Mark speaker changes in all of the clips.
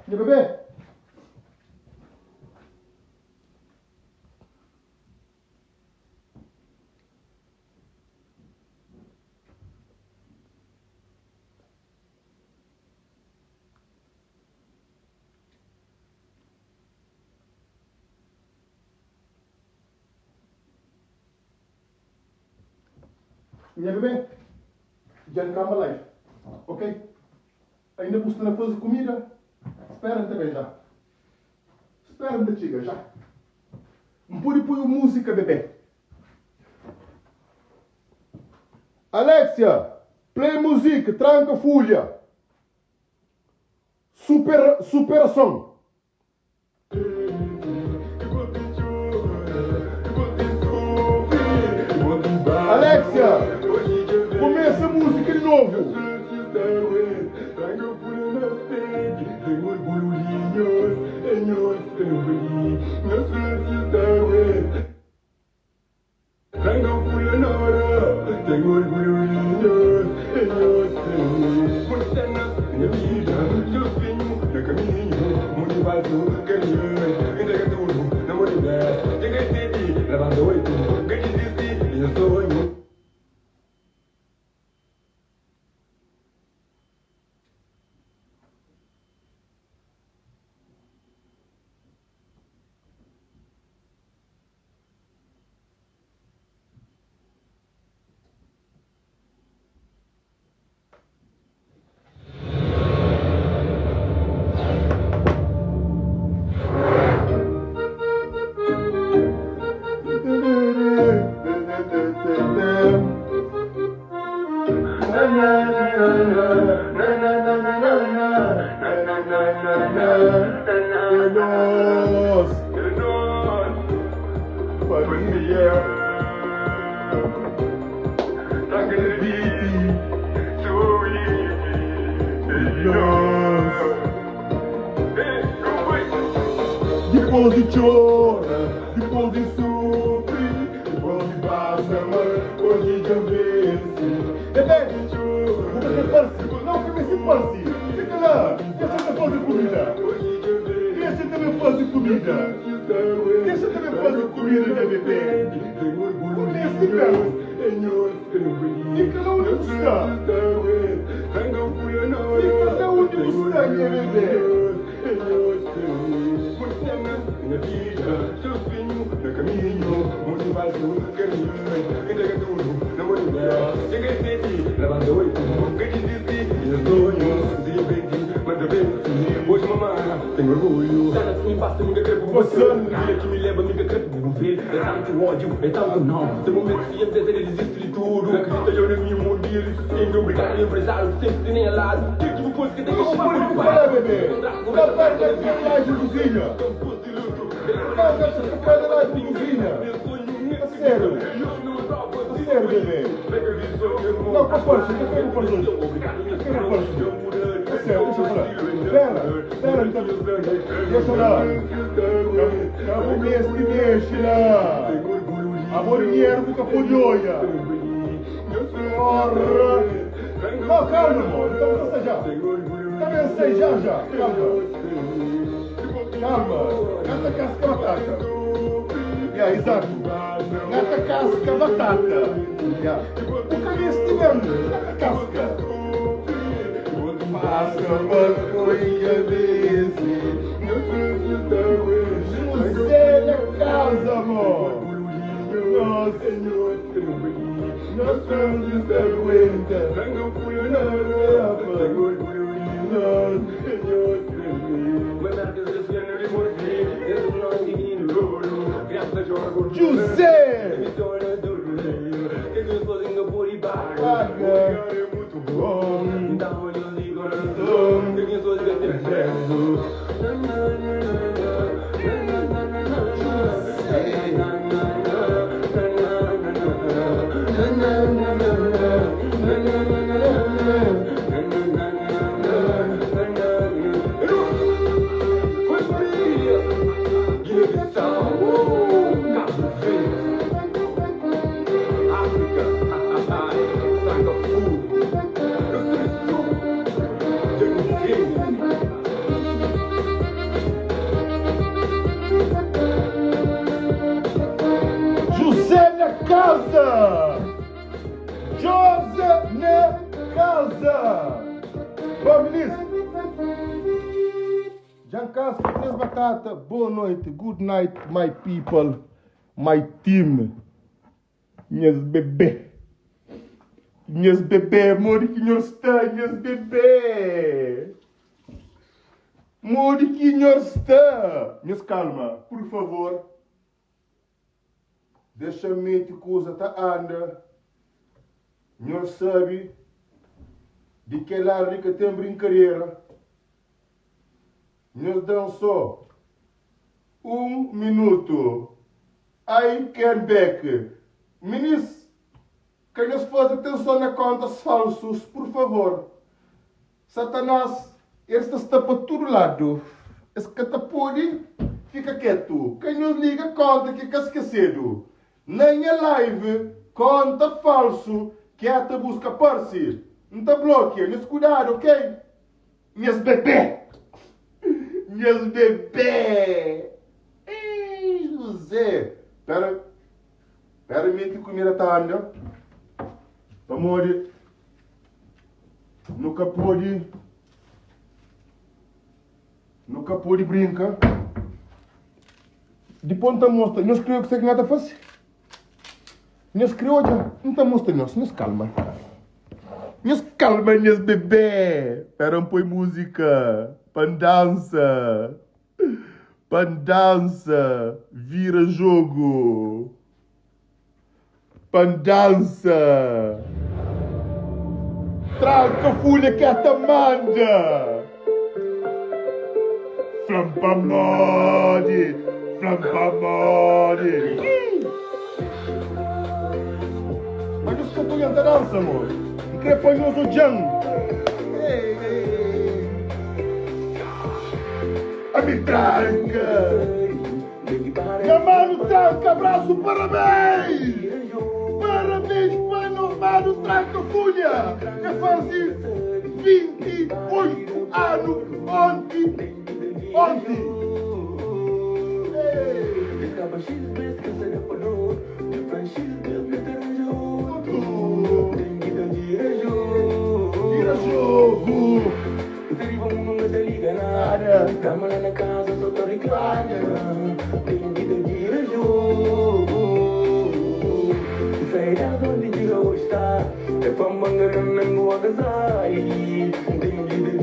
Speaker 1: Minha bebê? Minha bebê? Já não calma lá. Ok? Ainda custa a fazer comida? Espera-me também já. Espera-me, chega já. Põe música, bebê. Alexia, play music, tranca folha. Superação. Alexia, começa a música de novo. Tenho orgulho em Deus, por cenas, minha vida, sozinho, no caminho, motivado, carinho, entrega tudo, não vou ligar, cheguei cedo, levando 8, que desiste, e eu sonho. Depois de chora, depois de sofre, depois de passa, mas hoje já vence. Bebê, vou fazer parecido. Não, que vai ser parecido. Fica lá, deixa-me fazer comida. Deixa-me fazer comida. Deixa-me fazer comida, minha bebê. Começa de perto. Fica lá onde está. Fica lá onde está, minha bebê. Minha vida, sozinho, no caminho, motivado, carinho, entrega tudo, não vou ligar, cheguei cedo, levando 8, que desiste, e eu sonho, se repente, manda vence, hoje mamãe, tenho orgulho, tá na sua pasta, nunca creio por você, filha que me leva, nunca creio por ver, é tanto ódio, é tanto não, tem momentos que antes ele desiste de tudo, acredita eu no meu mundo, e ele sempre obrigado, empresário, sempre nem alado, que tipo coisa que tem que chamar, para bebê, na parte da live cozinha. Não, deixa eu ficar na live de cozinha. A sério. A sério, bebê. Não, com força. Eu quero força. Eu quero força. A sério, deixa eu falar. Espera, então. Deixa lá. Cabo mesmo que mexe lá. Amor e dinheiro nunca pôde olhar. Porra. Não, calma, amor. Estamos a ensajar. Estamos a ensajar já. Calma. Gata casca batata. Exato. Gata casca batata. O caminho estivendo. Gata casca. Passa uma coisa desse. José da casa, amor. Nossa, Senhor. Nós somos os da aguenta. Não fui nada. Nós, Senhor. José! Paga! É muito bom! Então eu ligo coração! Que quem sou de ter preso! José!
Speaker 2: Trancas, três batata, boa noite, good night, my people, my team. Minhas bebê. Minhas bebê, amor que nós está, minhas bebê. Amor que nós está. Minhas calma, por favor. Deixa-me que coisa tá anda. Nós sabe de que lado que tem brincadeira. Nós dançou minuto. I can back. Ministro, que nós faz atenção na contas falsos, por favor. Satanás, este está para todo lado. Esse que está pode, fica quieto. Quem nos liga conta que é esquecido. Nem a live, conta falso, que até busca parceiro. Não te bloqueia, mas cuidado, ok? Minhas bebê! Minhas bebê! Ei, José! Espera mim que comida tá andando. Amor, nunca pode brincar. De ponta mostra, nós criamos que você nada faz. Nós criamos já, não tá mostrando nós calma. Nós calma, minhas bebê. Espera põe música, pandança, vira jogo. Pandança. Tranca folha que até manda. Flampamode. Mas eu estou tocando a dança, amor. E queria pôr o Jang. A me tranca. Minha mano tranca, abraço, parabéns. Parabéns, mano, tranca folha. Eu fazia 28 anos ontem. Vira jogo. Câmara na casa, só tô reclamando. Vira jogo. Sai da onde diga hoje está. É pra mangar na minha casa.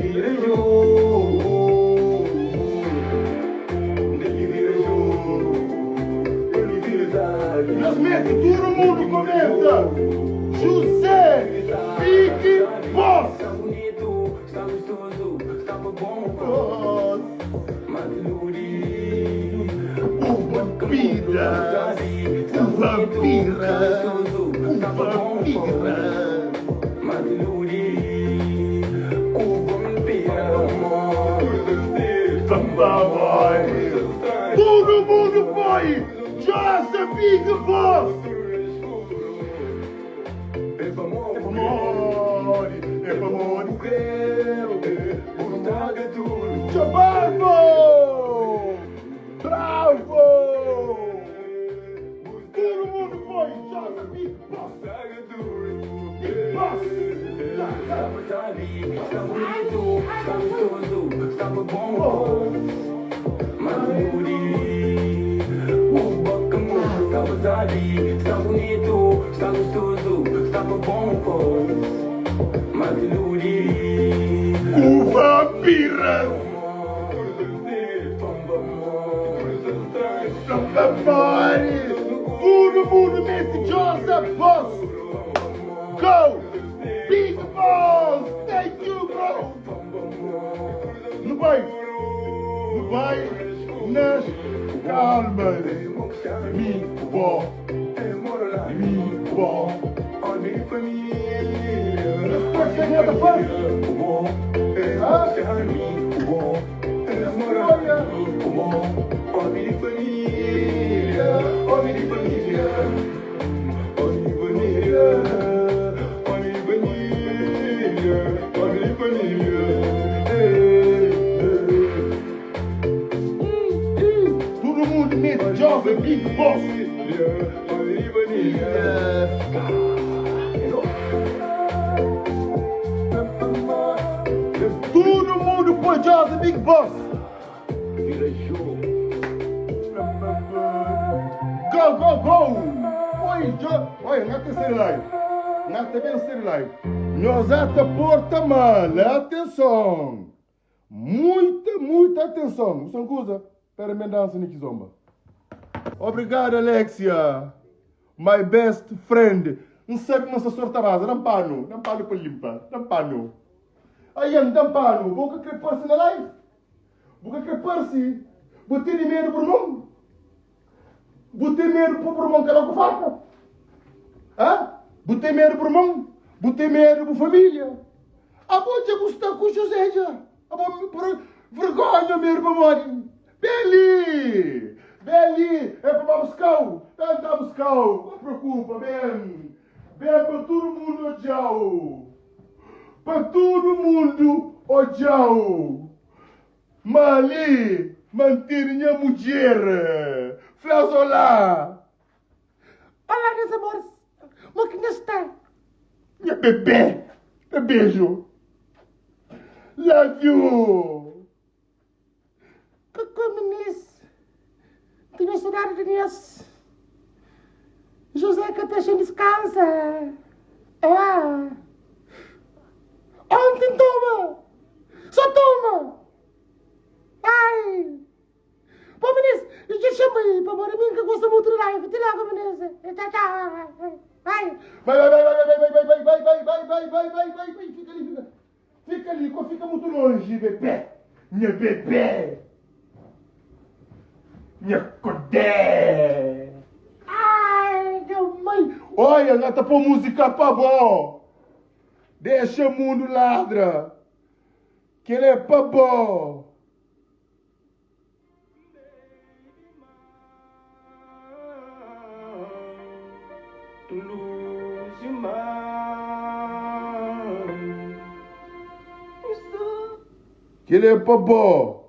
Speaker 2: Vira jogo. Nós mete, todo mundo comenta. José Big Boss. Está bonito, está gostoso, está bom. Maduri, vampira. Maduri, vampira. Todo mundo foi. José Big Boss. É pra morrer, estraga tudo. Bravo! Todo mundo foi, José Big Boss. Estraga tudo. Big Boss. Está ali, está bonito, está gostoso, está bom. Maduri, o bacamão, está ali, está bonito, está gostoso, está bom. Maduri, o vampira. Todo mundo mete Joseph Boss. Go! Big Boss! Thank you, bro! No vai, nas calmas. Me bom. A minha família. What the fuck? Todo mundo mete José Big Boss. Todo mundo foi José Big Boss.
Speaker 1: vira show.
Speaker 2: Go, go, go! Oi, não tem ser live. Não tem ser live. Nós até porta mal. Atenção. Muita atenção. Você usa para me dançar nesse zomba. Obrigado, Alexia. My best friend. Não sabe como essa sorte base. Não pano para limpar. Não pano. Aí, não pano. Vou que crepar-se na live. Vou crepar-se. Vou ter medo por mão. Botei medo por mão que ela faca. Botei medo por mão. Botei medo por família. A boa já gostou com o José já. A boa por vergonha mesmo para morrer. Beli. É para buscar. Vem cá buscar. Não se preocupa, vem. Vem para todo mundo odiar. Para todo mundo odiar. Mali, manter minha mulher. Olá! Olá, meus amores! Como que está? Minha bebê! Um beijo! Love you! Como nisso? Tenho saudade de nós. José Catachim descansa. Ontem toma! Só toma! Ai! Pô, Menezes, já chama aí, para mim que gosta muito de live. Até logo, Menezes. Vai. Vai. Fica ali, fica muito longe, bebê. Minha bebê. Minha codé. Ai, meu mãe. Olha, não tá por música para bom. Deixa o mundo ladra. Que ele é para bom. Que ele é para bom.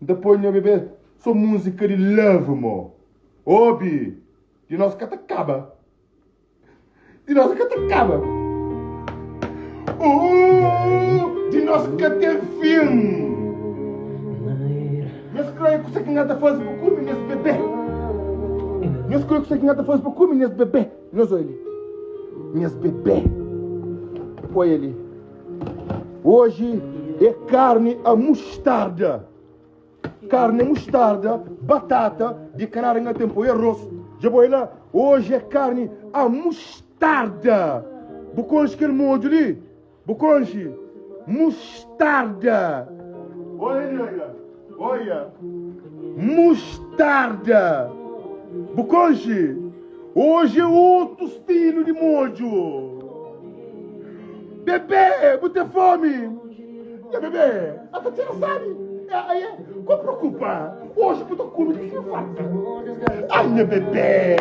Speaker 2: Depois na bebê. Só música de love, mo. Obi. De nós que acaba. De nós que acaba. De nós que tem fim. Mas creio que você que nada faz para comer nesse bebê. Mas creio que você que nada faz para comer nesse bebê. Nós olha ele. Minhas bebê. Olha ele. Hoje é carne a mostarda. Carne a mostarda, batata, de carne a tempo e arroz. Já vou lá. Hoje é carne a mostarda. Buconche que ele molde ali. Buconche. Mostarda. Olha ele, olha. Mostarda. Buconche. Hoje é outro estilo de molho. Bebê, você tem fome? Bebê, a Tatiana sabe. Qual preocupa? Hoje eu tô comendo o que faça. Ai, minha bebê.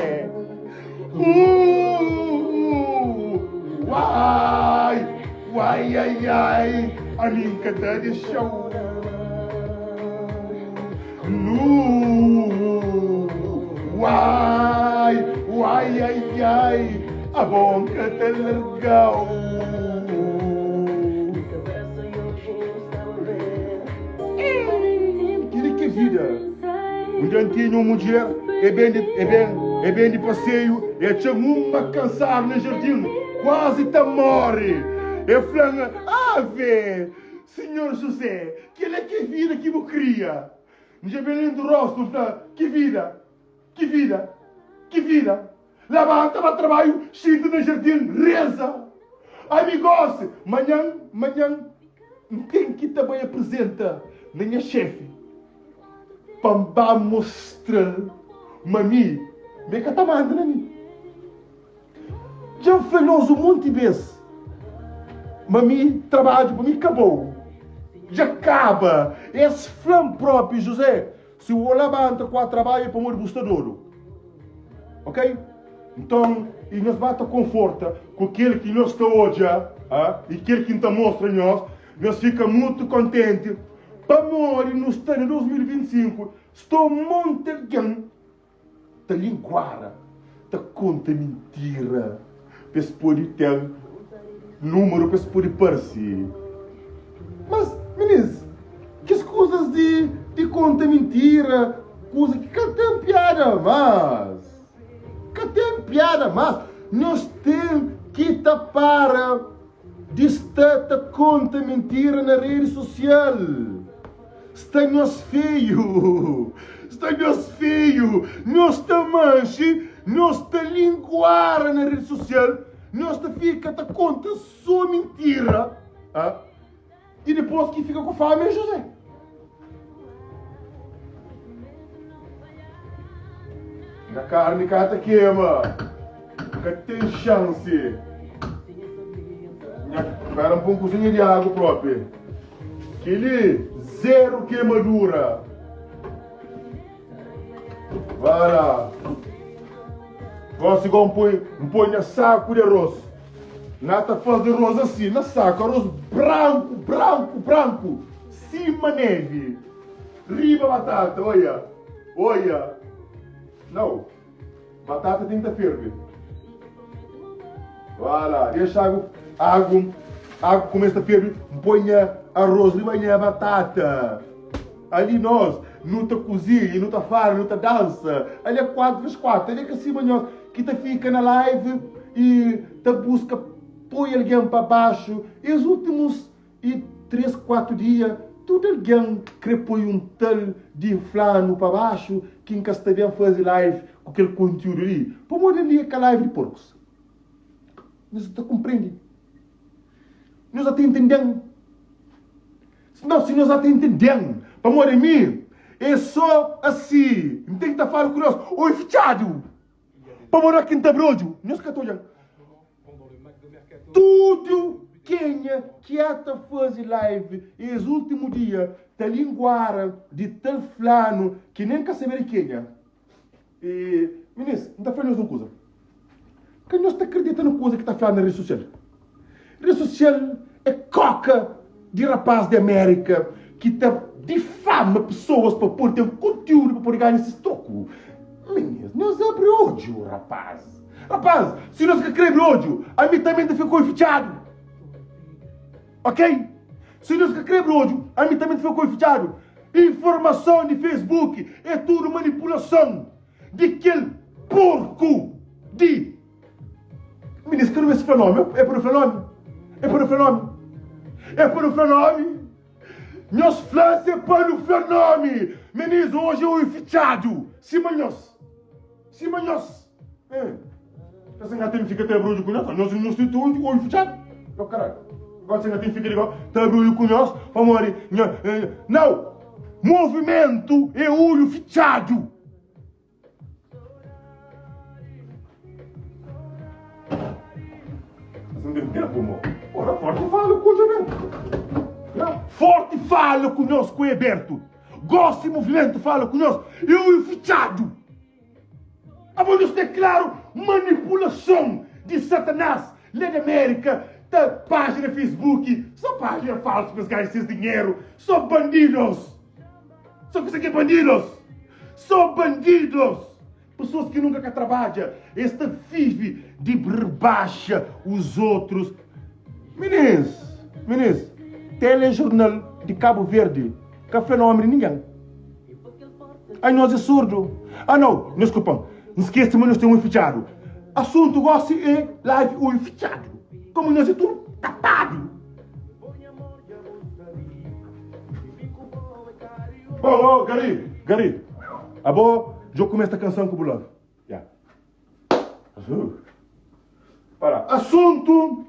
Speaker 2: Ai. A minha cadê de chão. Ai, a boca tá legal. Que vida. Um jantinho, uma mulher, é bem de passeio, é tinha uma cansar no jardim, quase tá morre. É flanga, ave, senhor José, que ele é que vida que me cria. Já bem do rosto, que vida. Levanta para trabalho, chega no jardim, reza. Amigos, manhã, quem que também apresenta? Minha chefe. Para mostrar, mami, me que tá mandando a mim. Já falou um monte de vezes. Mami, trabalho para mim acabou. Já acaba. Esse flam próprio, José. Se o levanta com a trabalho para o bustadouro. Ok? Então, e nos bata conforta com aquele que nós está hoje, e aquele que nos mostra nós fica muito contente. Para morrer no ano de 2025, estou muito alguém te linguara, te conta mentira, para pode ter número para se pôr parsi. Mas, meninas, que as coisas de conta mentira, coisa que tem piada mais. Que tem piada mais. Nós temos que tapar de estar conta mentira na rede social. Estamos feio. Estamos feio. Nós estamos nós está linguar na rede social. Nós está fica a conta só mentira. Ah? E depois que fica com fome é José. A carne cá te queima. Que tem chance. Espera um poucozinho de água própria. Aquele zero queimadura. Vai lá. Gosto igual põe na saco de arroz. Nada faz de arroz assim, na saco. Arroz branco, branco, branco. Cima neve. Riba batata, olha. Olha. Não. Batata tem que estar ferver. Vai lá. Deixa água começa a ferver. Põe arroz, riba a batata. Ali nós, não tá cozinha, não tá fala, não tá dança. Ali é 4x4. Ali é que assim, nós, que tá fica na live e tá busca, põe alguém para baixo. E os últimos 3, 4 dias, todo alguém que põe um tal de flano para baixo, que em Castelhão faz live com aquele conteúdo ali. Para morrer ali aquela live de porcos. Nós não compreendem. Nós até entendemos. Não, se nós até entendemos, para morrer mim, é só assim. Não tem que estar falando com nós. Oi, fechado. Para morar aqui em Tabrojo. Nós que estou olhando. Tudo quem que está fazendo live e os últimos dias está linguar de tal flano que nem quer saber quem é. E, meninas, não está falando uma coisa. Que nós está acreditando na coisa que está falando na rede social. Rede social é coca de rapaz de América que difama pessoas para pôr ter conteúdo para pôr ganhar esse troco. Meninas, nós abre ódio, rapaz. Rapaz, se nós queremos ódio, a mim também ficou fechado. Ok? Se nós queremos ódio, a mim também ficou fechado. Informação de Facebook é tudo manipulação de aquele porco de... Meninas, que não é esse fenômeno? É por um fenômeno? É por um fenômeno? É por um fenômeno? Nós França é para o fenômeno. Meninas, hoje eu fui fechado. Simanhos. Simanhos. Essa gata fica até bruxo com nós. Nós não estamos todos hoje fechado. Não, caralho. Agora essa gata fica legal. Está bruxo com nós. Vamos morrer. Não. Movimento é olho fechado. Você não tem tempo, amor. Ora, forte fala com o Aberto. Forte fala conosco, Aberto. Gosto de movimento, fala conosco. Eu fechado. Agora isso é claro, manipulação de Satanás. Lá na América, da página Facebook. Só página falsa para ganhar esses dinheiro. Só bandidos. Só que isso aqui é bandidos. Só bandidos. Pessoas que nunca trabalham. Esta vive de rebaixa os outros. Meninas, telejornal de Cabo Verde, que fenômeno ninguém. Aí nós é surdo. Ah não, desculpa, não esqueça, mas nós temos um fechado. Assunto gosto é live o fechado. Como nós é tudo tapado. Oh, Gary, já começa a canção com o Bulão. Yeah. Para. Assunto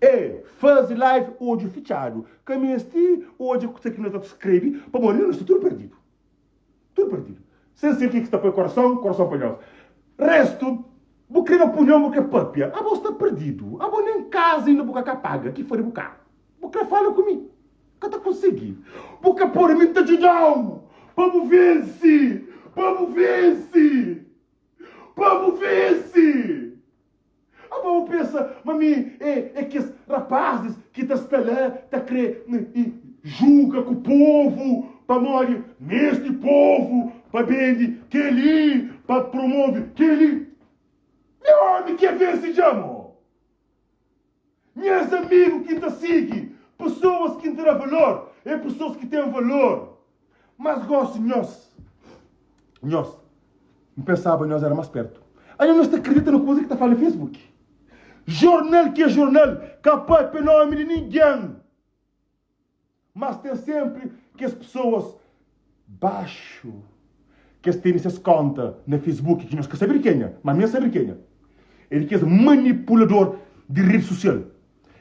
Speaker 2: é fazer live hoje fechado. Caminho este, hoje você que nós escreve, para morrer, nós estamos tudo perdido. Tudo perdido. Sem ser que está para o coração para nós. Resto, vou querer a punhão, porque é papia. A voz está perdido. A voz nem casa e não boca que paga. Que foi buscar. Vou querer falar comigo. Que está conseguindo. Vou querer pôr em mim de não. Vamos ver-se. Vamos ver-se. Vamos ver-se. A boa pensa, mami, é que os rapazes que estão lá, tá querer julga com o povo, para morrer neste povo, para vender que ali, para promover que ali. Meu homem, quer ver esse jamo? Meus amigos que te seguem, pessoas que têm valor, é pessoas que têm valor. Mas gosto nós, não pensava nós era mais perto. Aí nós acredita no coisa que está falando no Facebook. Jornal que é jornal, capaz de nome de ninguém. Mas tem sempre que as pessoas baixo, que têm essas contas no Facebook, que nós queremos saber quem é, mas não saber quem é. Ele que é manipulador de rede social.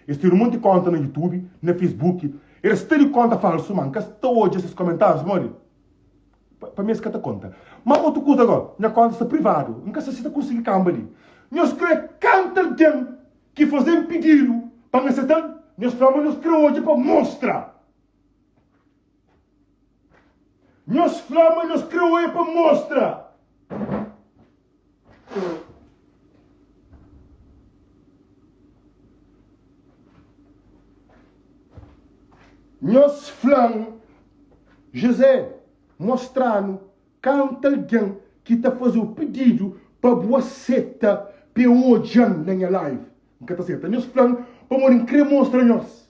Speaker 2: Eles têm um monte de conta no YouTube, no Facebook. Eles têm conta falsa, mano. Que estão hoje esses comentários, mano. Para mim, essa conta. Mas outra coisa agora, minha conta está privada. Nunca se está conseguindo cambar ali. Nós queremos canta alguém que fazer um pedido para nós estar. Nós falamos hoje para mostrar. Nós falamos hoje para mostrar. Nós falamos, José, mostrando canta alguém que está fazendo o pedido para você para hoje na minha live. Não está certo? Nós falamos para morrer querer mostrar nós.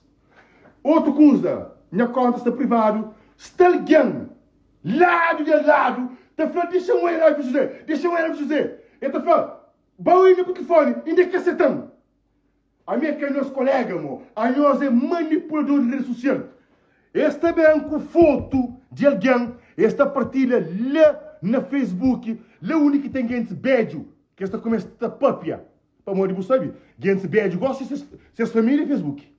Speaker 2: Outra coisa, minha conta está privada. Está alguém, lado de lado, está falando, deixa eu ir live, José. Deixa eu ir live, José. Ele está falando, vai ir no telefone, ainda que você tem. A minha que é nosso colega, a nós é manipulador de rede social. Esta bem com foto de alguém, esta partilha lá no Facebook, lá único que tem gente beijo, que esta começa a papia. Para morrer, você sabe? Gente beijo, gosta de suas famílias no Facebook.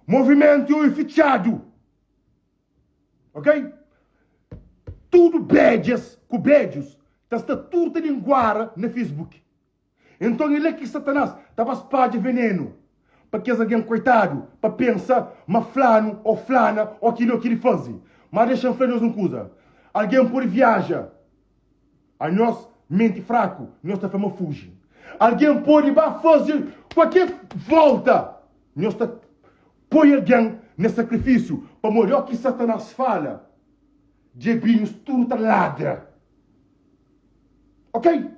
Speaker 2: Movimento fechado. Ok? Tudo beijos, com beijos, está tudo em linguagem no Facebook. Então ele é que Satanás estava espalhando veneno. Para que alguém coitado, para pensar, mas flano, ou flana, ou aquilo que ele faz. Mas deixa-me falar uma coisa. Alguém por viaja, a nós mente fraco, nós estamos fugir. Alguém pode fazer qualquer volta, nós põe alguém nesse sacrifício, para morrer o que Satanás fala. Diabinhos, tudo está ladra. Ok?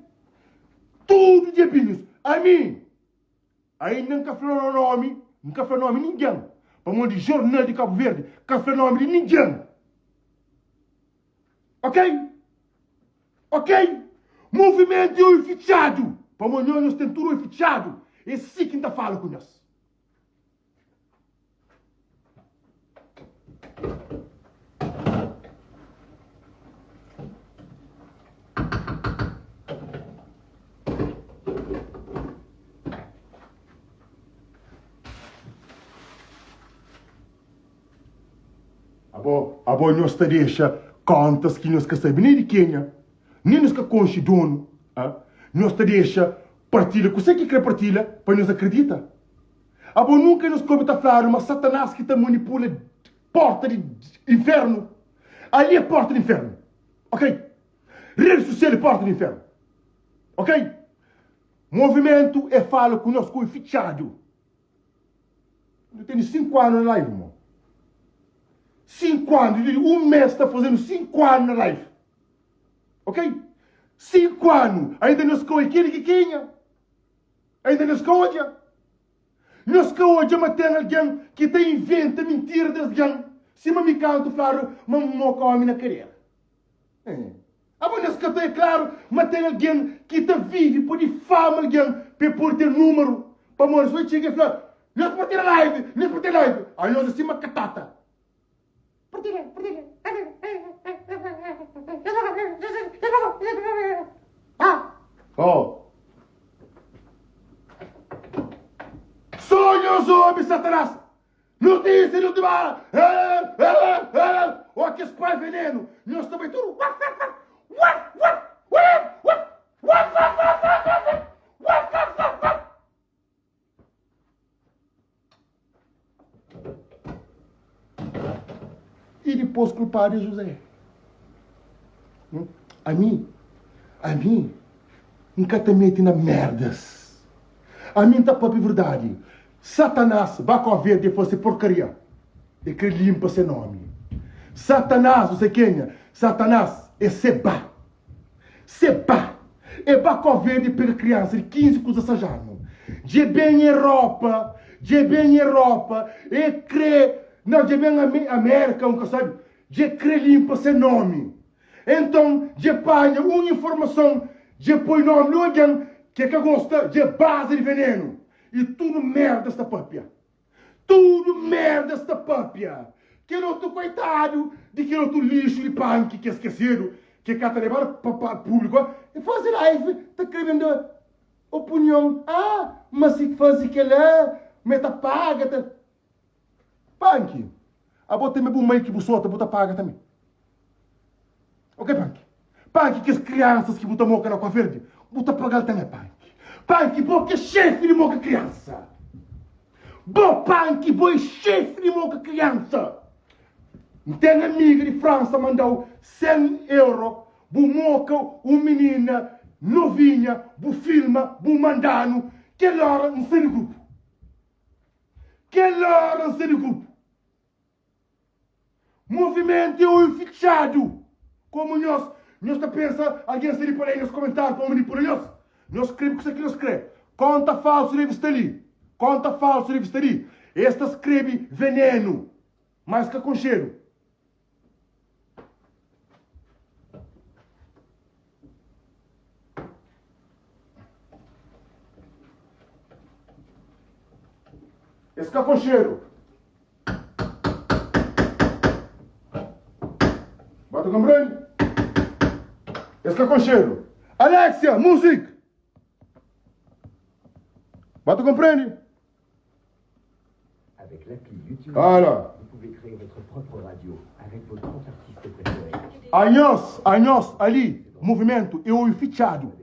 Speaker 2: Tudo diabinhos. A mim. Aí nunca falou nome, nunca falou nome de ninguém. Para de jornal de Cabo Verde, nunca falou nome de ninguém. Ok? Ok? Movimento fechado. Para nós temos tudo fechado. Esse sim que ainda fala com nós. A boa nós te deixa contas que nós que sabemos nem de quem é, nem nós que conhece dono. Nós te deixa partilha, que você que quer partilha, para nós acredita. A boa nunca nos come a falar, mas Satanás que te manipula porta de inferno. Ali é porta de inferno. Ok? Rede social é porta de inferno. Ok? Movimento é fala conosco é fechado. Eu tenho 5 anos na live, irmão. 5 anos, um mês está fazendo 5 anos na live. Ok? 5 anos. Ainda não se conhece aquele que quem. Ainda não se conhece. Não se conhece, mas tem alguém que te inventa mentira de alguém. Se me canto, claro, mas não come na carreira. Mas não se canto, é claro, mas tem alguém que te vive por difamar alguém para pôr ter número. Para morrer, só chega e fala, não se pode ter live, não se pode ter live. Aí nós assim, uma catata. Oh. Sonhos, homens, Satanás! Notícia, não te vale! Olha que esse pai veneno! Nós também tudo! E depois culpar de José. A mim, nunca te mete na merdas. A mim tá própria verdade. Satanás vai conver de fazer porcaria. E que limpa seu nome. Satanás, você quem é? Satanás é Seba. Seba. É vai conver de pegar criança de 15 com 16 anos. de bem Europa, e crê, não, de bem América, nunca sabe, de crê limpa seu nome. Então, de panha uma informação, de põe nome de alguém que gosta de base de veneno. E tudo merda esta papia. Tudo merda esta papia. Que não tu coitado, de que não tu lixo de punk que é esquecido, que quer levar para público, e faz live, tá escrevendo opinião. Ah, mas se faz aquilo lá, meta paga, tá. Punk, a bota me bom que você bota paga também. Ok, Punk? Punk que as crianças que botam moca na Coa Verde, bota pagar também, Punk. Punk, porque é chefe de moca criança. Bo Punk, boi chefe de moca criança. Tem amiga de França mandou 100 euros, bu moca, menina novinha, bu filma, bu mandano, que hora não sei do grupo. Que hora não sei do grupo. Movimento eu fechado. Como nós está pensa, alguém se por aí nos comentários, como por nós. Nós escrevemos o que nós escreve. Conta falso revista ali. Conta falso revista ali. Esta escreve veneno, mais que com cheiro. Esse cá com cheiro. Bota com branco. Esse cá com cheiro. Alexia, música. Bota com prêmio.
Speaker 3: Avec l'appli YouTube,
Speaker 2: Voilà.
Speaker 3: vous pouvez créer votre propre radio avec vos 30 artistes préférés.
Speaker 2: Anhos, ali, movimento, eu fechado.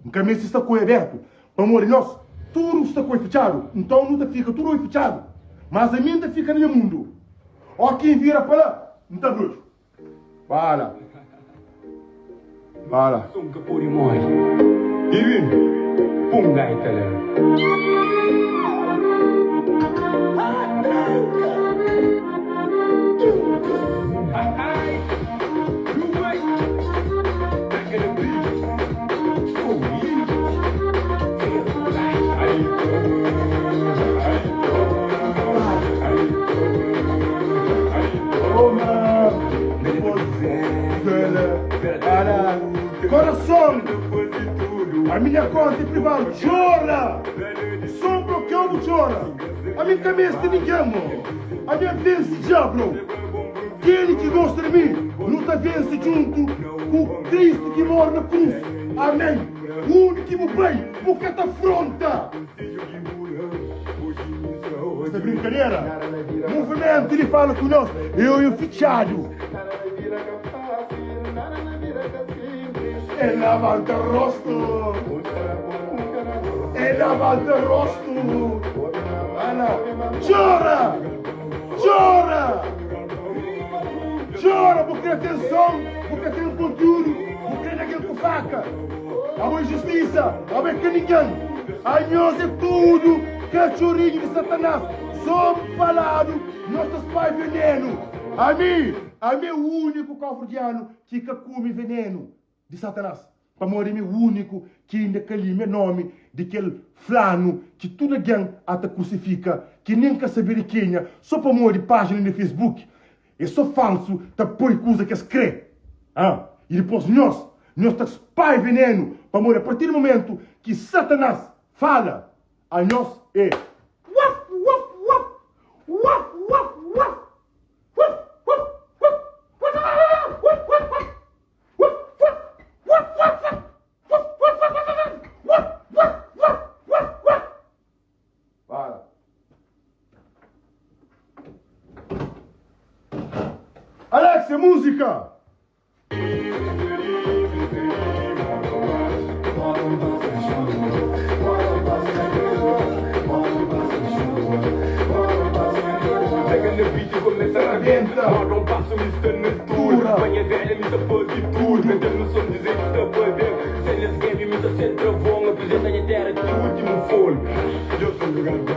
Speaker 2: Nunca mais está com aberto. Amor, nós, tudo está com fechado. Então não fica tudo fechado. Mas a minha fica no mundo. Ó, quem vira para lá, não está bruxo. Voilà. Voilà.
Speaker 4: Sunka puri moi. Ivin. Punga itala.
Speaker 2: Coração! A minha conta é privada chora! Só porque eu não chora! A minha cabeça de ninguém! A minha vence diabo! Aquele que gosta de mim não está vence junto com o Cristo que mora na cruz! Amém! O único que me bem, porque está afronta! Essa brincadeira! Movimento, ele fala com nós! Eu e o fichado! Ela volta o rosto. Ela volta o rosto. Ana, chora! Chora! Chora porque tem som, porque tem conteúdo, porque tem aquele com faca. A boa justiça, a bem que ninguém. A nós é tudo cachorrinho de Satanás. Só falado, nossos pais veneno. A mim é o único calfordiano que come veneno de Satanás. Para morrer o único que ainda calima o nome daquele flano que tudo alguém até crucifica, que nem quer saber quem é, só para morrer página no Facebook. É só falso, tá põe coisa que escreve. Ah, e depois nós tá pai veneno para morrer. A partir do momento que Satanás fala, a nós é waf, waf, waf, waf, waf, waf. Alexia, música!
Speaker 4: Pega no beat e começa a arrebentar. Moram um passo, me estando tudo. Banha velha, me está fazendo tudo. Metendo no som, dizer que está a poder. Cenas game, me está sendo travão. Apresenta a terra de último fone. Eu sou o lugar da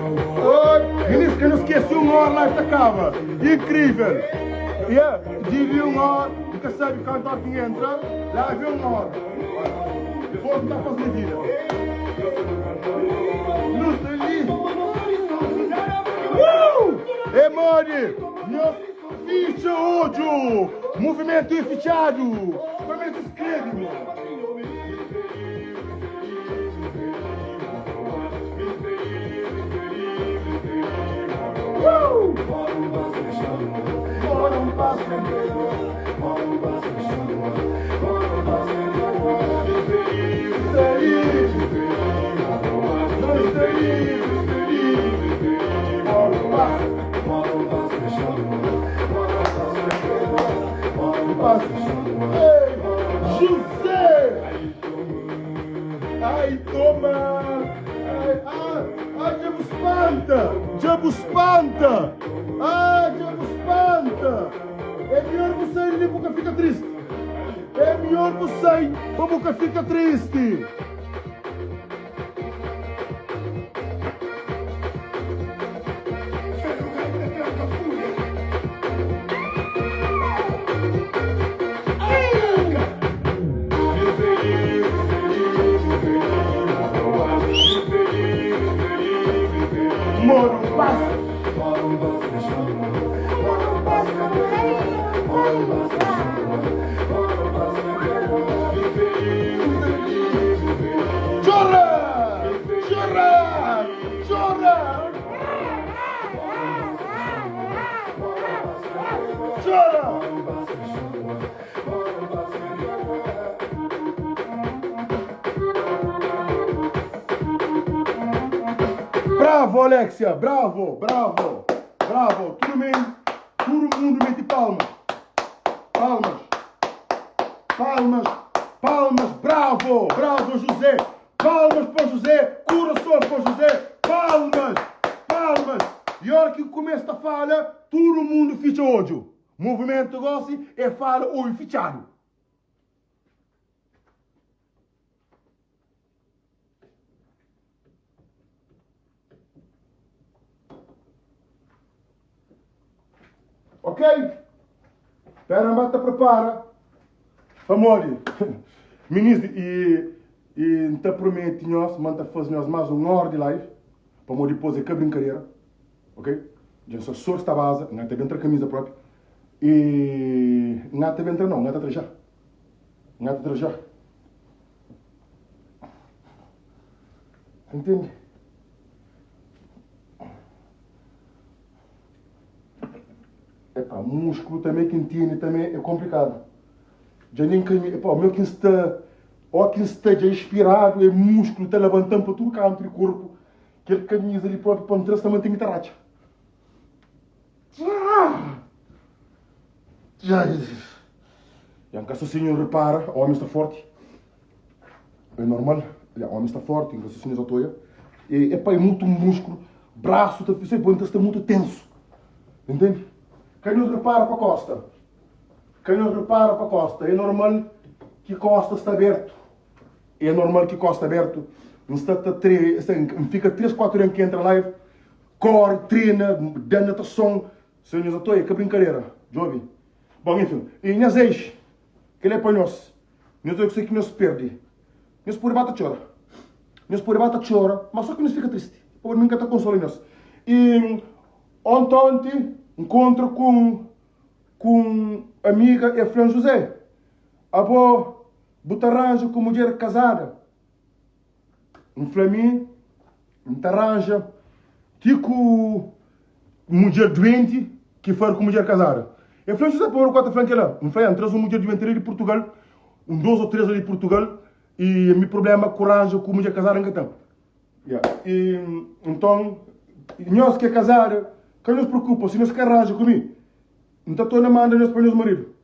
Speaker 2: Ministro, que não esqueci uma hora lá esta cava. Incrível! Yeah, divi uma hora, nunca sabe cantar quem entra, lá vê uma hora. Depois não está fazendo vida. Não sei Famore, meu ficha ódio, movimento fichado, como é que escreve, mano? José! Ai, toma! Ai, diabo espanta! Diabo espanta! Ai, diabo espanta! É melhor você ir porque fica triste! É melhor você ir porque fica triste! Moro, passa! Chora! Chora! Chora! Chora! Bravo, Alexia! Bravo! Bravo! Bravo! Todo mundo mete palmas! Palmas! Palmas! Palmas! Bravo! Bravo, José! Palmas para José! Coração para José! Palmas! Palmas! E a hora que começa a fala, todo mundo ficha ódio. Movimento negócio é fala olho fichado. Ok? Espera, mata, prepara. Famore, ministro, e te promete nós, manda fazer nós mais uma hora de live, para morrer depois é que brincadeira. Ok? Já só só está base, não tem dentro a camisa própria. E não tem dentro não, não tem já. Não tem já. Entende? Epá, músculo também que entende também é complicado. Já nem que epá, o meu que está já inspirado, é músculo, está levantando para todo canto do corpo. Aquele camisa ali próprio para trás também tem que racha. Já que o senhor repara, o homem está forte. É normal. O homem está forte, o senhor já estou. E epá, é muito músculo. Braço, está muito tenso. Entende? Quem nos repara para a costa? Quem nos repara para a costa? É normal que a costa está aberto. É normal que a costa aberto. Não está fica 3, 4 anos que entra live, corre, treina, dá natação. Senhores, eu estou aí, que brincadeira. Jovem. Bom, enfim. E minhas ex, que ele é para nós. Nós eu sei que nós perde. Nós por bata chora. Nós por bata chora, mas só que nós fica triste. Por nunca está consolando nós. E ontem encontro com amiga Efraim José. A boa arranja com mulher casada. Um Flamengo, arranja tipo mulher doente que for com mulher casada. Efraim José para o 4 franca lá. Um Flamengo traz uma mulher doente ali de Portugal, 2 ou 3 ali de Portugal, e meu problema coragem com mulher casada em Catão. E então, nós que é casada, que nos preocupa, se nós que arranja comigo, não está na manda nós para nós marido.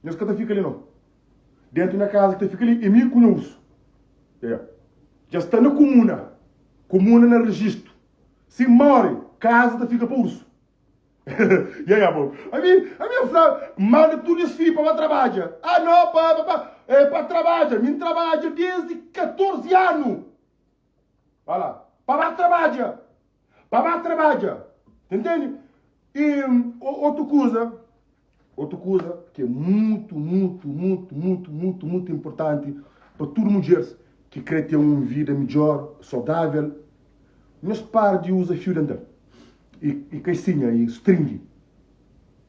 Speaker 2: Nós que fica ali não. Dentro da casa que fica ali, e me conheço. Já está na comuna no registro. Se morre, casa fica para urso. Bom. A minha frase, manda tudo isso filho para trabalhar. Ah, não, para trabalhar. Minha trabalha desde 14 anos. Vai lá, para trabalhar. Para trabalhar. Entende? E outra coisa que é muito importante para todas as mulheres que querem ter uma vida melhor, saudável, nós paramos de usar fio dental. e caixinha, e string,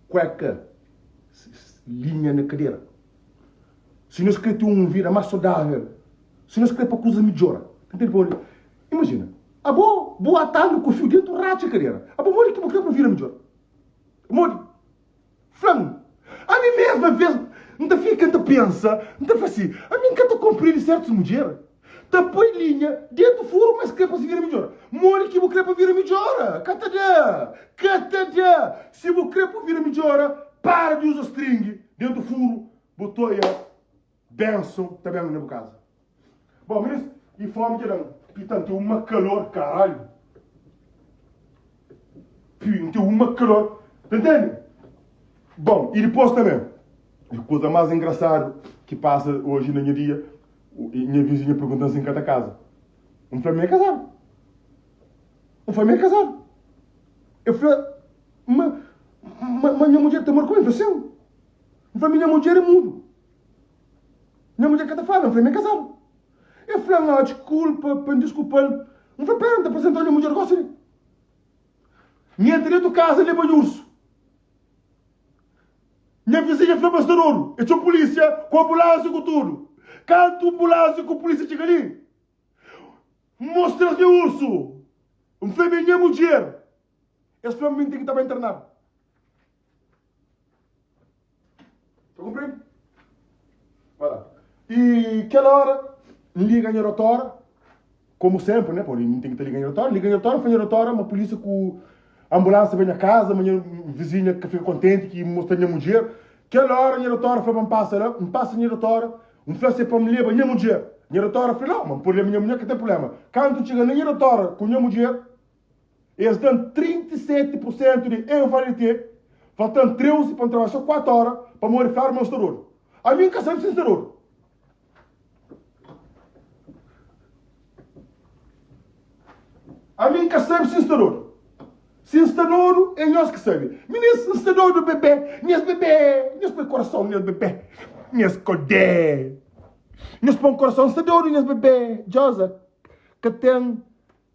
Speaker 2: cueca, linha na cadeira. Se nós queremos vir a mais saudável, se nós queremos para coisa melhor, imagina, a boa atando com o fio dentro do rato de cadeira. A boa que eu quero para vir a melhor. Mori, flango. A mim mesma vez, não te fica, não te pensa, não te faz assim. A mim que eu compreendo certas mulheres. Te põe linha dentro do furo, mas quer para se vir a melhor. Mori que eu quero para vir a melhor. Catadá. Se eu quero para vir a melhor, para de usar string dentro do furo, botou aí, benção, também na minha casa. Bom, mas e fome que não. Portanto, tem uma calor, caralho. Tem uma calor. Entende? Bom, e depois também, a coisa mais engraçada que passa hoje na minha dia, minha vizinha pergunta-se em cada casa. Um família casado. Eu falei, mas minha mulher tem uma conversação. Minha mulher é mudo. Minha mulher que fala, uma família casada. Eu falei, desculpa, desculpa. Não foi pera, não te apresentou a minha mulher gosta. Minha direito casa leva o urso. Minha vizinha foi pastor. Eu tinha polícia, com ambulância, com tudo. Canto ambulância, com polícia chega ali. Mostra o urso. Não foi minha mulher. Esse foi o momento que estava internado. Está compreendendo? Olha. E aquela hora, liga a rotora, como sempre, né? Pô, não tem que ligar a rotora. Liga a rotora, foi a rotora, uma polícia com a ambulância vem a casa, a minha vizinha que fica contente, que mostra a minha mulher. Aquela hora, a rotora foi para um passo lá, um passo a rotora, um flash para me levar a minha mulher. A rotora falou, não, mas por a minha mulher que tem problema. Quando chega na rotora com a minha mulher, eles dão 37% de invalidez, faltando 13 para trabalhar só 4 horas para modificar o meu estouro. A minha casa sem estouro. A minha casa sem estouro. Se estouro, é nós que sabe. Menino, estouro do bebê, minhas põe coração, minhas bebê, minhas codé. Minhas põe coração, estouro, minhas bebê, Josa, que tem.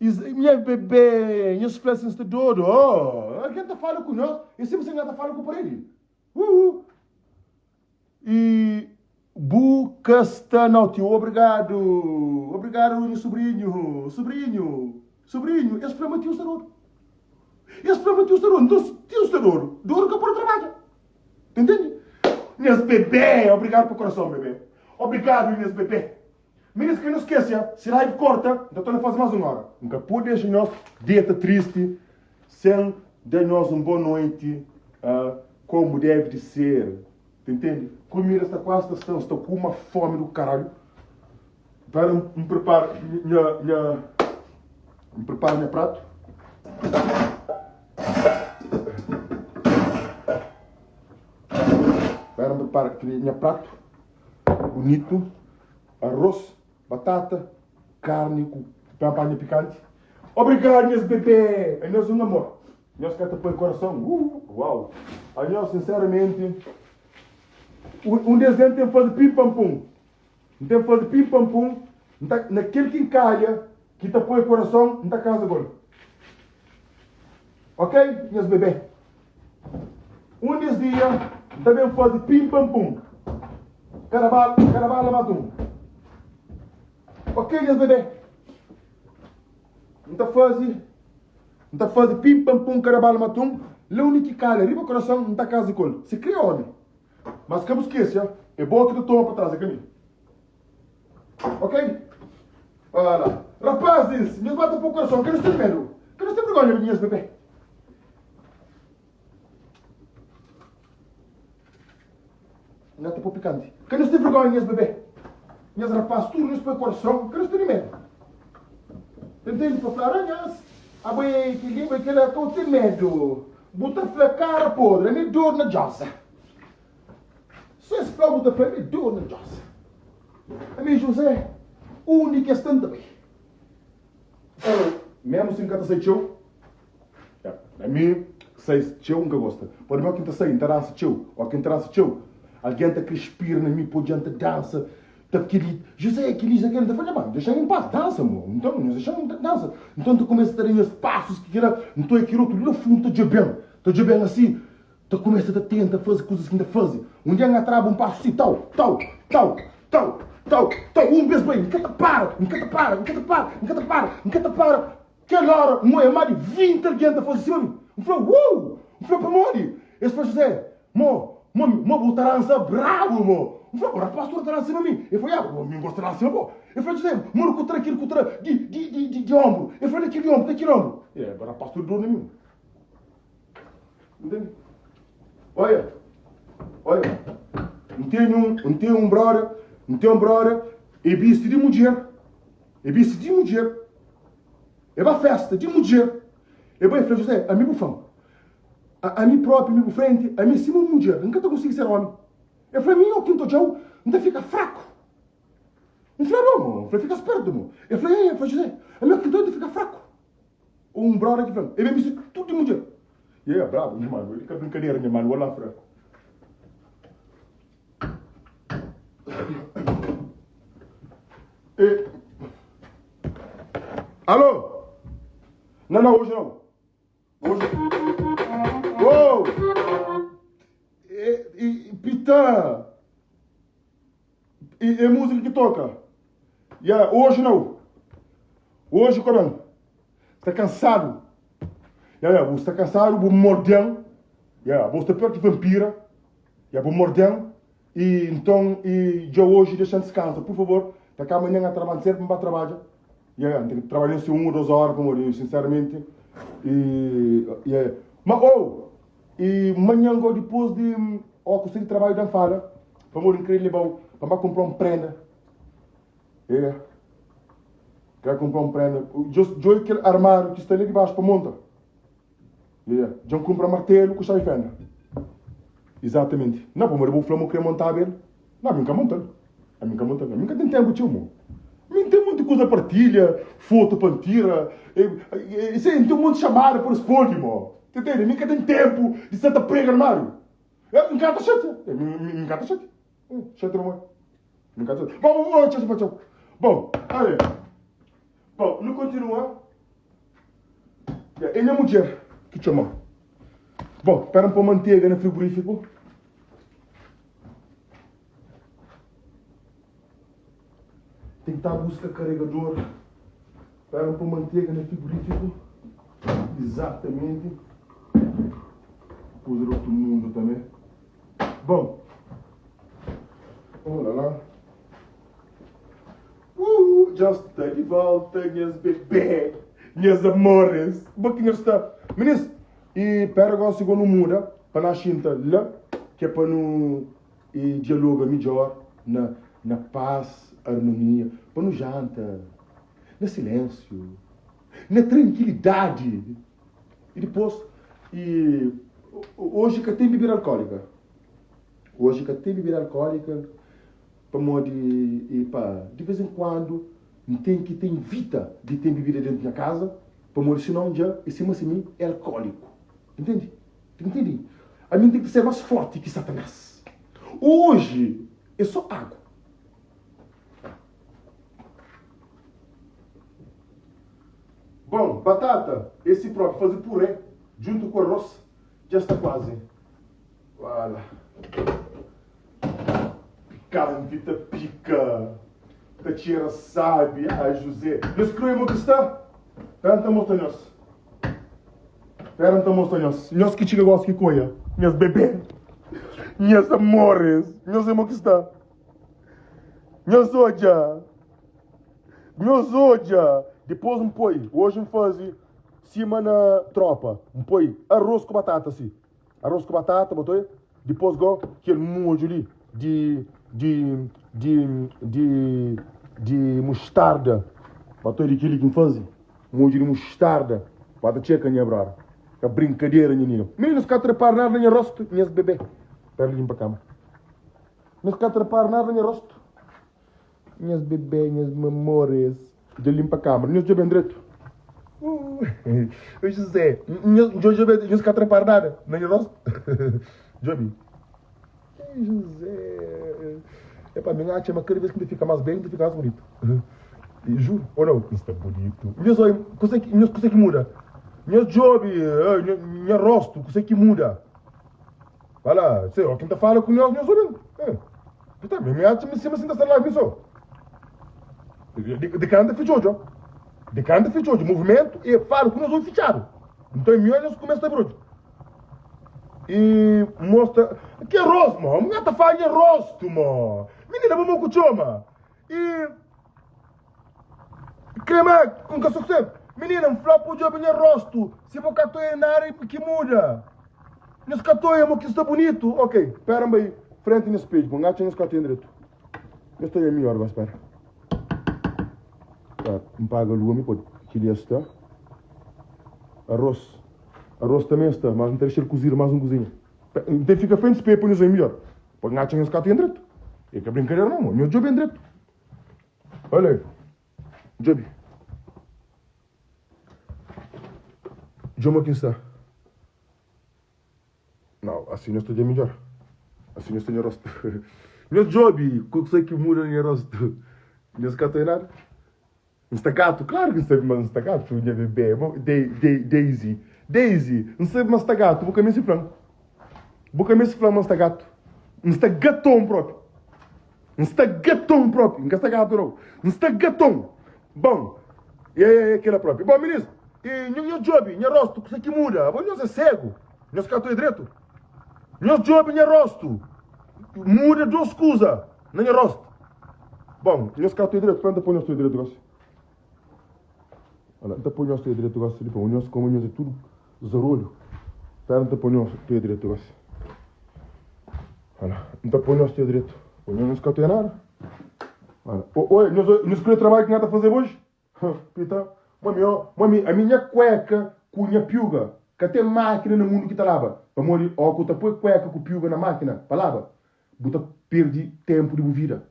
Speaker 2: Minha bebê, minhas flechas estouro. Oh, alguém está falando com nós, e se você não está falando com ele. E Bucasta, não, tio, obrigado. Obrigado, meu sobrinho. Esse foi meu tio estouro. Não tio estouro. Duro que eu por trabalho. Entende? Minhas bebê, obrigado pelo coração, bebê. Obrigado, minhas bebê. Meninas, que não esqueça, se live corta, então estou a fazer mais uma hora. Nunca pode deixar nós dieta triste, sem dar nós uma boa noite, como deve de ser. Entende? Comida está quase estou com uma fome do caralho. Para me preparar meu prato. Para me preparar meu prato bonito, arroz, batata, carne com pampanha picante. Obrigado, minhas bebê! É nós um amor. Nós queremos pôr o coração. Uau! A nós, sinceramente, um desenho tem que fazer pim-pam-pum. Tem que fazer pim-pam-pum. Naquele que encalha, que está põe o coração, não está casa agora. Ok, minhas bebê? Um desses dias, também fazer pim-pam-pum. Carabala matum. Ok, minhas bebê? Não está fazendo pim-pam-pum, carabala matum. O único que calha, riba o coração, não está casa agora. Se cria homem. Mas que não esqueça, é bom que tu toma para trás, é caminho. Ok? Olha. Rapazes, me bata para o coração, que não estou medo. Que não estou vergonha, minhas bebê. Não estou picante. Que não estou vergonha, minhas bebê. Minhas rapazes, tudo não para o coração, que não estou medo. Entende? Para falar, olha, a boi que lembra que ela tem medo. Bota a cara podre, me dor na jossa. Se esse plau bota a me dor na jossa. A mim, José, única questão também. Mesmo se encanta sei teu, a mim sei teu nunca gosta. Pode ver quem está sei, interessa teu, ou quem interessa teu. Alguém está que respira na mim, pode adianta dança, Tá querido, José, aquele José, quer falha, mano, deixa em paz, dança, amor. Então, deixa em dança. Então, tu começa a ter os passos que queira, então é aquilo, tu no fundo, tá de bem assim, tu começa a tentar fazer coisas que ainda fazem. Um dia atrás, um passo assim, tal, um beijo bem, nunca para. Aquela hora, uma é mais de 20 alguém a fazer assim, mano. Eu falei, eu falei para morrer. Esse foi José, botarança bravo, mo. Eu falei, rapaz, tu tá assim, mim. Eu falei, me gosta assim, mo. Eu falei, José, mano, contra aquilo, de ombro. Eu falei, daquele ombro. É, rapaz, tu dor em mim. Entende? Olha, não tem um brother, e visto de mulher. É uma festa de mulher. Eu falei, José, amigo fã. A mim próprio, amigo frente, a mim cima mulher. Nunca tu consigo ser homem. Eu falei, mim, o quinto tchau, não fica fraco. Eu falei, não, eu falei, fica esperto, mo. Eu falei, José, a minha quinto fica fraco. Um brother que fala, ele me disse tudo de mulher. E aí, bravo, meu irmão, ele quer brincadeira, meu irmão, olha lá, fraco. Alô? Não, hoje não. Uou! Pitã! É música que toca. Hoje não. Hoje, Corão. Está cansado. Você está cansado, vou morder. Você está pior que vampira. Vou morder. E então, já hoje deixa descansa, por favor. Daqui amanhã a trabalhar sempre para trabalhar. Tem que trabalhar 1 ou 2 horas para morrer, sinceramente. Mas, e amanhã, depois de conseguir trabalho da fala, para morrer incrível, para comprar um prenda. Quero comprar um prenda. Já aquele armário que está ali debaixo para montar. Já comprar martelo com chave fenda. Exatamente. Não, para morrer, vou querer montar ele. Não, nunca montando. Nunca tem tempo, tio, mo. Não tem muita coisa para partilha, foto para tirar. Tem um monte de chamada para responder, mo. Entende? Nunca tem tempo de ser a prega armário. Nunca está chato. Nunca está chato. Chato não é. Nunca está chato. Bom, bom, olha. Bom, não continua. Ele é mulher que te chama. Bom, espera para manteiga no frigorífico. Tem que estar a buscar carregador. Espera para manteiga no frigorífico. Exatamente. Pus outro mundo também. Bom. Olha lá. Já está de volta, minhas bebês, minhas amores. Boquinha está. Ministro, e pera agora o segundo muda para nós sentar lá, que é para não dialogar melhor na paz, harmonia, para não janta, no silêncio, na tranquilidade. E depois, hoje que tem bebida alcoólica. Para modo de vez em quando, tem que ter evita de ter bebida dentro da casa, para modo senão já, esse mim é alcoólico. Entende? Entende? A mim tem que ser mais forte que Satanás. Hoje é só água. Bom, batata, esse próprio, fazer purê, junto com arroz, já está quase. Olha. Cambita pica. Tatiana sabe. Ai, José. Mas que é que está? Peranta montanhos. Nós que chega gosto que coia. Minhas bebês. Minhas amores. Meus irmãos que está. Meus odia. Depois põe. Hoje faz cima na tropa. Põe arroz com batata assim. Arroz com batata, botou. Depois go aquele molho ali de mostarda. Botou aquele que faz. Molho de mostarda. Bota checa minha brother. É brincadeira, menino. Meninos que atrapar nada no rosto, minhas bebê. Espera limpa a cama. Não que atrapar nada no rosto. Minhas bebê, minhas memórias. De limpa a cama. Minhas bebê direito. José. Minhas que atrapar nada no rosto. Jobi. José. É para mim, mas cada vez que ele fica mais bem, ele fica mais bonito. E juro, ou não? Isso é bonito. Minhas olhos, coisa que muda. Minha job, minha rosto, coisa que muda. Vai lá, sei, ó, quem tá falando com nós, olhos. Puta, me acha me cima assim lá, viu? De canto fechou, de canto fechou, de movimento, e falo com nós olhos fechados. Então, em olhos começa a bruto. E mostra. Que é rosto, mano? Mulher tá falando rosto, mano. Menina, vamos com o choma. E. Crema, com que sucesso? Menina, um flop o job em rosto. Se vou catoia na área, que muda. Nesse catoia, que está bonito. Ok, espera aí. Frente nesse espelho, com gato nesse catoia direito. Eu estou aí melhor, mas espera. Tá, me paga o lume, pode. Que ele está. Arroz. Arroz também está, mas não tem que cozinhar mais um cozinho. Então fica frente nesse espelho, põe isso aí melhor. Pode gato nesse catoia direito. É que é brincadeira não, mano. Meu job é direito. Olha aí. Job. Job aqui está. Não, assim não estou de melhor. Assim não estou de rosto. Meu job, como sei que muda em rosto? Não se cata nada. Instagato, claro que não sabe mais instagato. Minha bebê, Daisy. Daisy, não sabe mais instagato. Vou caminhar esse frango. Vou caminhar esse frango, instagato. Instagatão próprio. Instagatão próprio. Não está gato não. Instagatão. Bom, é aquela própria. Bom, ministro, e meu job, meu rosto, você que muda? Vou não é cego. Não se catou direito. Meu job, meu rosto. Muda de escusa. Não é rosto. Bom, não se catou direito. Quando põe o seu direito, gosto. Olha, então põe o seu direito, gosto. Depois, o nosso como é tudo zarolho. Espera, então põe o seu direito, gosto. Olha, então põe o seu direito. Põe não se catou nada. Olha, oi, não escolhi o trabalho que nada a fazer hoje? Pita, mami, a minha cueca com a minha piuga, que até máquina no mundo que está lá, para morrer, ou que põe cueca com piuga na máquina, para lá, você perde tempo de vida.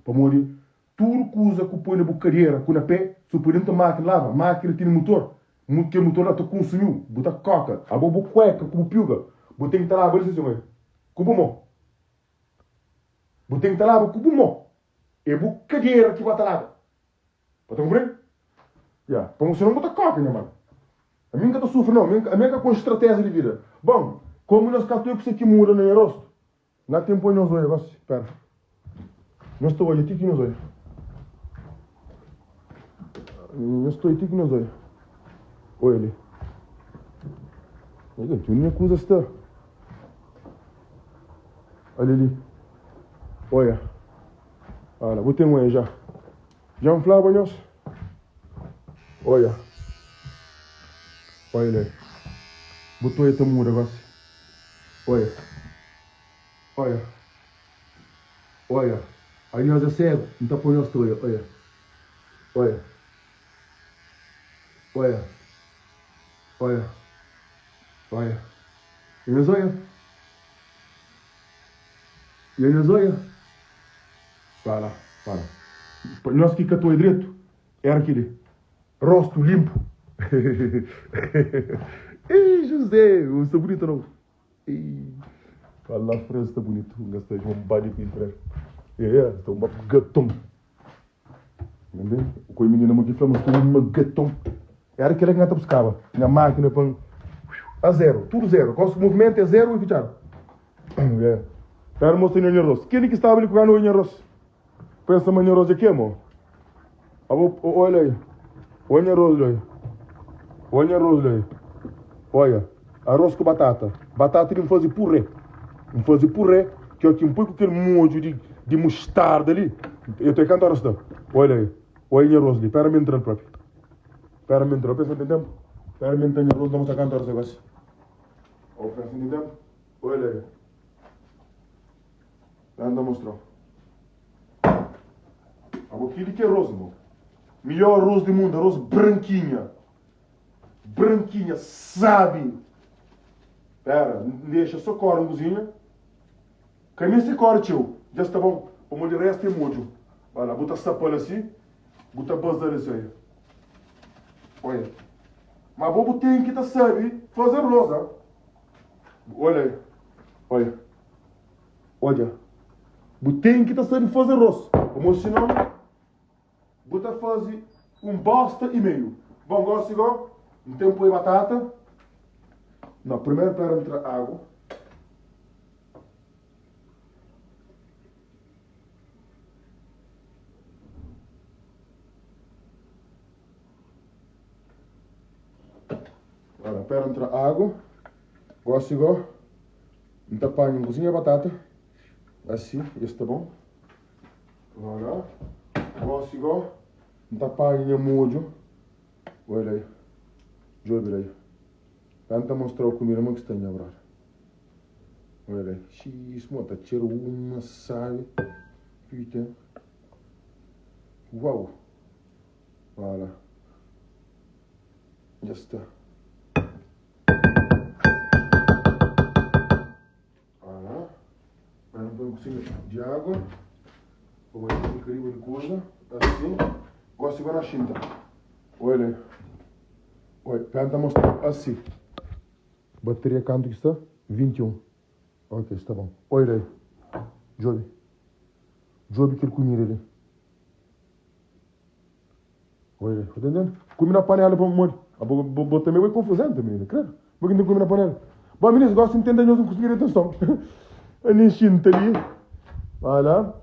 Speaker 2: Para morrer, tudo que usa que põe na bucadeira, com na pé, se põe dentro da máquina lá, máquina tem motor, que o motor lá te consumiu, você coca, a boa cueca com piuga, você tem que estar lá, você diz, com o bom. Você tem que estar lá, com o bom. É bucadeira que vai estar lá. Pode compreender? Para você não botar coca, minha mano. A minha que está sofrendo, não. A minha que com estratégia de vida. Bom, como nós catamos isso aqui muda no rosto. Não tem põe nos olhos, espera. Não estou olhando, tique nos olhos. Não estou tique nos olhos. Olha ali. Olha, que minha coisa está. Olha ali. Olha. Olha, vou ter um aí já. Já me falava, nós? Olha. Olha aí. Botou aí também o negócio. Olha. Olha. Olha. Aí nós é cego. Não está por nós, olha. Olha. Olha. Olha. Olha. Olha. E meus olhos? E aí meus olhos? Para. Nós que catou direito era aquele rosto limpo. Ei, José, eu sou bonito não? Ei, fala a frase, está bonito. Gastei de um body filter. Estou um gatão. Entendeu? O que o menino aqui falou, estou um gatão. Era aquele que não buscava. Na máquina, para a zero, tudo zero. O movimento é zero e fechado. Espera, mostrei o rosto. Quem é que estava ali com o rosto? Pensa amanhã rosa aqui, amor. Olha aí. Olha rosa aí. Olha rosa aí. Olha. Arroz com batata. Batata ele faz purê. Ele faz purê. Que eu tinha um pouco aquele molho de mostarda ali. Eu estou cantando arroz. Olha aí. Olha rosa ali. Espera me entrar próprio. Espera me entrar. Pensa em tempo. Espera me entrar rosa. Vamos cantar arroz agora. Pensa em tempo. Olha aí. Anda mostrar. Aquilo que é rosa, irmão. Melhor arroz do mundo, arroz branquinha. Branquinha, sabe? Pera, deixa só cor na cozinha. Caminha se cor, tio. Já está bom. O molho resto é molho. Olha, bota sapolho assim. Bota bazar assim aí. Olha. Mas bobo tem que tá sabe fazer rosa. Olha aí. Olha. Olha. Tem que estar a fazer arroz. Como senão, bota fazer bosta e meio. Bom, gosto igual. Então põe batata. Não, primeiro para entrar água. Agora, para entrar água. Gosto igual. Então põe cozinha a batata. Assim, este tá bom. Agora, gosto igual. Então põe molho. Olha aí. Joga aí. Tanta mostrar o comida muito estranha agora. Olha aí. Xismo, tá cheiro uma, sabe? Puta. Uau. Olha. Já está. Olha. Vai um pouquinho de água. Vou mais um bocadinho de coisa. Assim. Gosto agora a chinta. Olha aí. Olha, tenta mostrar assim. Bateria quanto que está? 21. Ok, está bom. Olha aí. Joby. Joby quer comer ali. Olha aí. Tá entendendo? Come na panela para o molho. Botar meio confusão também, claro. Porque não come na panela. Bom, meninos, gosto de entender nós não conseguir atenção. A nishinta ali. Olha.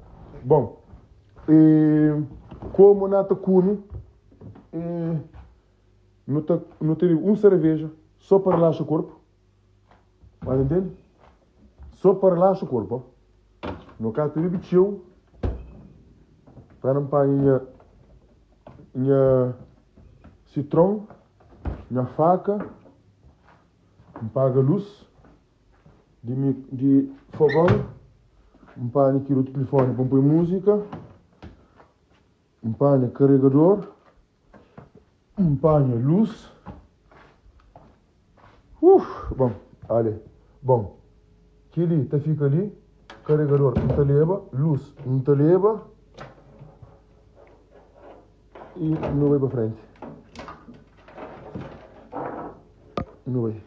Speaker 2: Bom. Como nata come. Não tem cerveja. Só para relaxar o corpo. Mas entende? Só para relaxar o corpo. No caso, tu bebe chill. Para não pagar minha citrão, minha faca, não paga luz de fogão, não paga aqui o telefone para pôr música, não paga carregador, não paga luz. Bom, olha, bom, que ali, tá fica ali, carregador, não te leva, luz, não te leva, e não vai para frente. Não vai.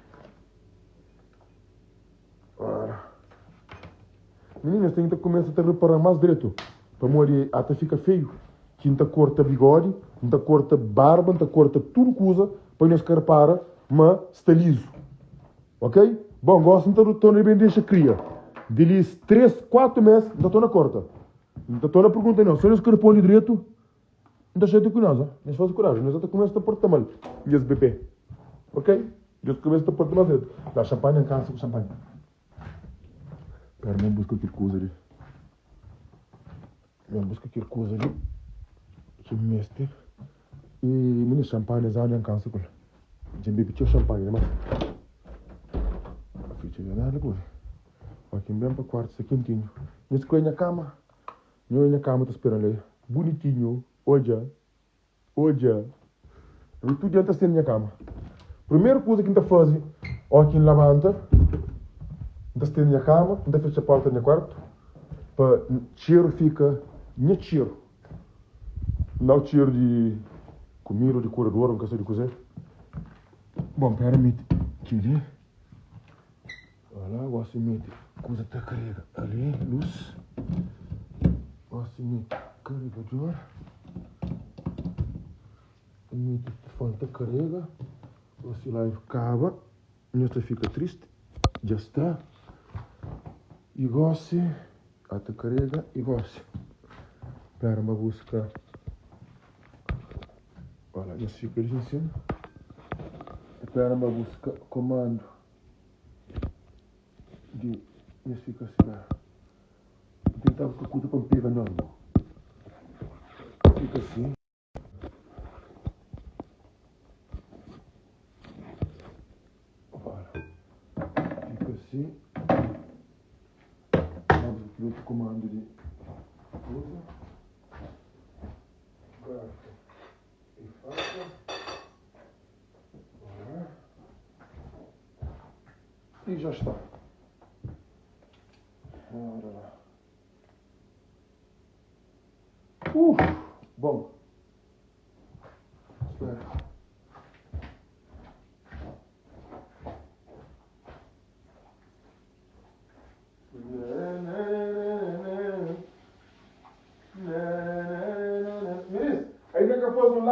Speaker 2: Ora. Meninas, tem que começar a reparar mais direito. Para morrer até fica feio. Que não corta bigode, não corta barba, não corta tudo que usa, para não se repara, mas está liso. Ok? Bom, gosto de estar bem deixa cria. Deles 3, 4 meses, não estou na corta. Não estou na pergunta não. Se não se responde direito, não está cheio de nós. Não se faz coragem. Nós até começamos a portar mal. E esse bebê. Ok? Eu começo a portar mal direito. Dá champanhe em casa com champanhe. Espera, vamos buscar aquele coisa ali. Vamos buscar aquele coisa ali. Que mestre. E mini champanhe zane em casa com ele. Já bebi champanhe, né? A ficha já nada, pô. Aqui bem para o quarto, isso é quentinho. Nesse coelho na cama. Eu na cama tô esperando ali. Bonitinho. Olha. Olha. E tu adianta ser na minha cama. Primeira coisa que a gente faz, aqui em levanta. A gente na minha cama. A gente fecha a porta do meu quarto. Para o cheiro fica. Não cheiro. Não o cheiro de comida ou de corredor, não sei de cozer. Bom, pera, me tire. Olha lá, gosto de meter coisa até carrega. Ali, luz. Gosto de meter carregador. Meter o telefone até carrega. Gosto de lá e acaba. Nesta fica triste. Já está. E gosto até carrega e gosto. Espera uma busca. Olha, nesta fica ali em cima. Espera uma busca comando. Nesse fica assim, tentar buscar coisa para pegar normal. Fica assim. Olha. Fica assim. Vamos aqui outro comando de coisa. Garfo e faca. Olha. E já está. Bora lá. Bom. Espera.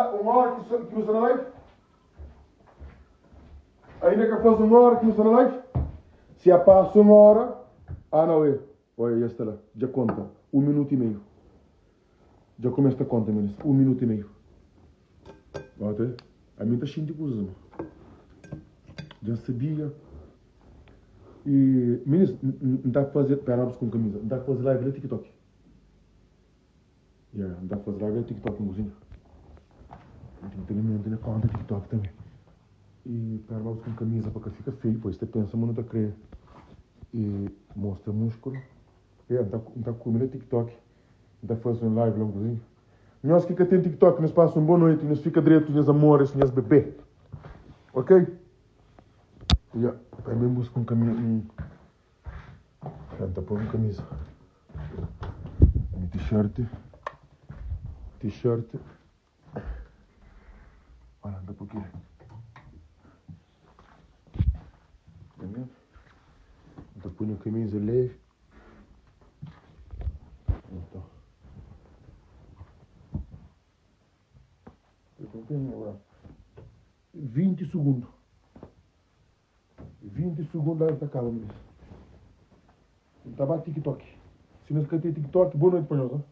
Speaker 2: uma hora que não está na live? Ainda que faz uma hora que não está na live? Se passa uma hora... Ah, não é. Olha, já está lá. Já conta. 1 minuto e meio. Já começa a conta, meninos. 1 minuto e meio. Olha, a mim está cheio de coisas, mano. Já sabia. E, meninos, não dá para fazer... Pera, com camisa. Não dá para fazer live no TikTok. Não dá para fazer live no TikTok, mozinho. Tem na conta TikTok também. E pera, com camisa para que fica feio, pois você pensa, mano, não está a crer. E mostra músculo. Não está comendo TikTok. Não está fazendo live longozinho. Nós que tem TikTok, nós passamos uma boa noite, nós fica direito, nós amores, nós bebê. Ok? Também busco camisa. Está por uma camisa. T-shirt. Olha, anda por aqui. Tá vendo? Então põe a camisa leve. Então. Eu tenho agora 20 segundos. 20 segundos lá está calma, menino. Tá bate TikTok. Se nós queremos ter TikTok, boa noite para nós, hein?